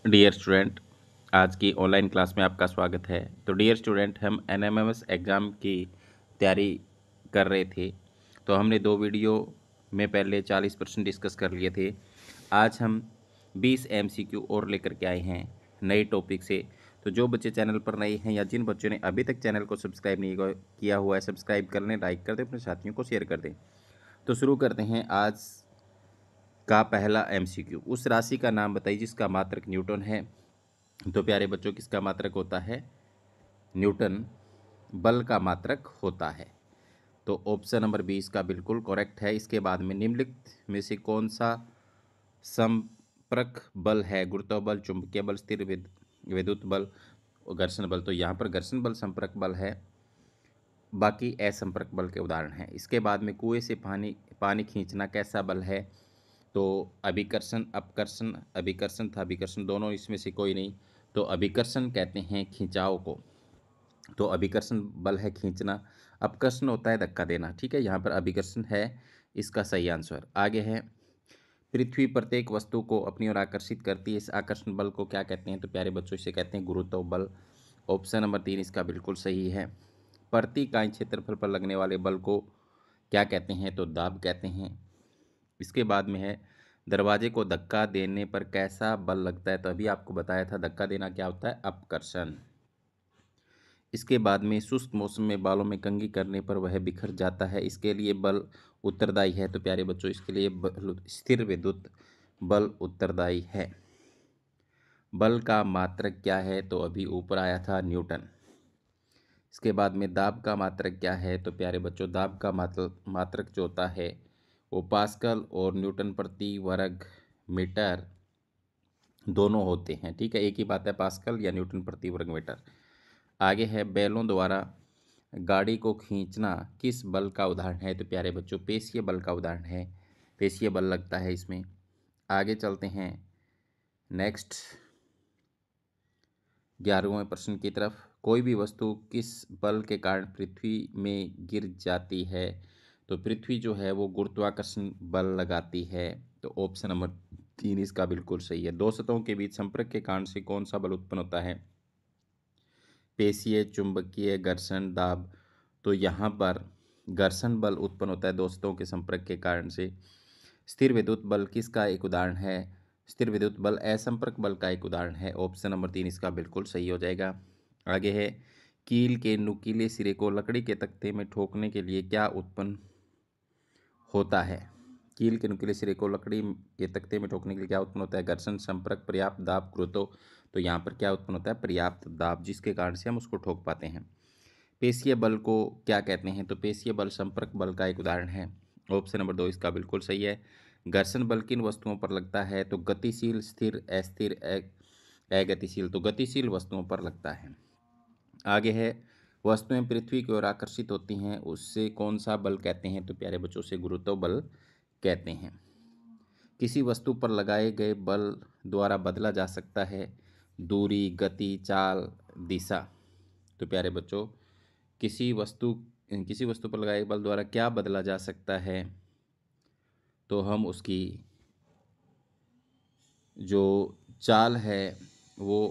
Dear student, आज की online class में आपका स्वागत है। तो डियर स्टूडेंट, हम एनएमएमएस एग्ज़ाम की तैयारी कर रहे थे। तो हमने 2 वीडियो में पहले 40% डिस्कस कर लिए थे। आज हम 20 एमसीक्यू और लेकर के आए हैं नए टॉपिक से। तो जो बच्चे चैनल पर नए हैं या जिन बच्चों ने अभी तक चैनल को सब्सक्राइब नहीं किया हुआ है, सब्सक्राइब कर लें, लाइक कर दें, अपने साथियों को शेयर कर दें। तो शुरू करते हैं आज का पहला एमसीक्यू। उस राशि का नाम बताइए जिसका मात्रक न्यूटन है। तो प्यारे बच्चों, किसका मात्रक होता है? न्यूटन बल का मात्रक होता है। तो ऑप्शन नंबर 20 का बिल्कुल करेक्ट है। इसके बाद में निम्नलिखित में से कौन सा संपर्क बल है? गुरुत्व बल, चुंबकीय बल, स्थिर विद्युत बल और घर्षण बल। तो यहाँ पर घर्षण बल संपर्क बल है, बाकी असंपर्क बल के उदाहरण हैं। इसके बाद में कुएं से पानी खींचना कैसा बल है? तो अभिकर्षण, अपकर्षण, अभिकर्षण था अभिकर्षण, दोनों इसमें से कोई नहीं। तो अभिकर्षण कहते हैं खिंचाव को। तो अभिकर्षण बल है खींचना, अपकर्षण होता है धक्का देना। ठीक है, यहाँ पर अभिकर्षण है इसका सही आंसर। आगे है, पृथ्वी प्रत्येक वस्तु को अपनी ओर आकर्षित करती है, इस आकर्षण बल को क्या कहते हैं? तो प्यारे बच्चों, इसे कहते हैं गुरुत्व बल। ऑप्शन नंबर 3 इसका बिल्कुल सही है। प्रति इकाई क्षेत्रफल पर लगने वाले बल को क्या कहते हैं? तो दाब कहते हैं। इसके बाद में है, दरवाजे को धक्का देने पर कैसा बल लगता है? तो अभी आपको बताया था धक्का देना क्या होता है? अपकर्षण। इसके बाद में शुष्क मौसम में बालों में कंघी करने पर वह बिखर जाता है, इसके लिए बल उत्तरदायी है। तो प्यारे बच्चों, इसके लिए स्थिर विद्युत बल उत्तरदायी है। बल का मात्रक क्या है? तो अभी ऊपर आया था न्यूटन। इसके बाद में दाब का मात्रक क्या है? तो प्यारे बच्चों, दाब का मात्रक जो होता है वो पास्कल और न्यूटन प्रति वर्ग मीटर दोनों होते हैं। ठीक है, एक ही बात है, पास्कल या न्यूटन प्रति वर्ग मीटर। आगे है, बैलों द्वारा गाड़ी को खींचना किस बल का उदाहरण है? तो प्यारे बच्चों, पेशीय बल का उदाहरण है, पेशीय बल लगता है इसमें। आगे चलते हैं नेक्स्ट 11वें प्रश्न की तरफ। कोई भी वस्तु किस बल के कारण पृथ्वी में गिर जाती है? तो पृथ्वी जो है वो गुरुत्वाकर्षण बल लगाती है। तो ऑप्शन नंबर 3 इसका बिल्कुल सही है। दो सतहों के बीच संपर्क के कारण से कौन सा बल उत्पन्न होता है? पेशीय, चुंबकीय, घर्षण, दाब। तो यहाँ पर घर्षण बल उत्पन्न होता है दोस्तों के संपर्क के कारण से। स्थिर विद्युत बल किसका एक उदाहरण है? स्थिर विद्युत बल असंपर्क बल का एक उदाहरण है। ऑप्शन नंबर 3 इसका बिल्कुल सही हो जाएगा। आगे है, कील के नुकीले सिरे को लकड़ी के तख्ते में ठोकने के लिए क्या उत्पन्न होता है? कील के नुकीले सिरे को लकड़ी के तख्ते में ठोकने के लिए क्या उत्पन्न होता है? घर्षण, संपर्क, पर्याप्त दाब, गुरुत्व। तो यहाँ पर क्या उत्पन्न होता है? पर्याप्त दाब, जिसके कारण से हम उसको ठोक पाते हैं। पेशीय बल को क्या कहते हैं? तो पेशीय बल संपर्क बल का एक उदाहरण है। ऑप्शन नंबर 2 इसका बिल्कुल सही है। घर्षण बल किन वस्तुओं पर लगता है? तो गतिशील, स्थिर, अस्थिर, अगतिशील। तो गतिशील वस्तुओं पर लगता है। आगे है, वस्तुएं पृथ्वी की ओर आकर्षित होती हैं, उससे कौन सा बल कहते हैं? तो प्यारे बच्चों, से गुरुत्व बल कहते हैं। किसी वस्तु पर लगाए गए बल द्वारा बदला जा सकता है दूरी, गति, चाल, दिशा। तो प्यारे बच्चों, किसी वस्तु किसी वस्तु पर लगाए बल द्वारा क्या बदला जा सकता है? तो हम उसकी जो चाल है वो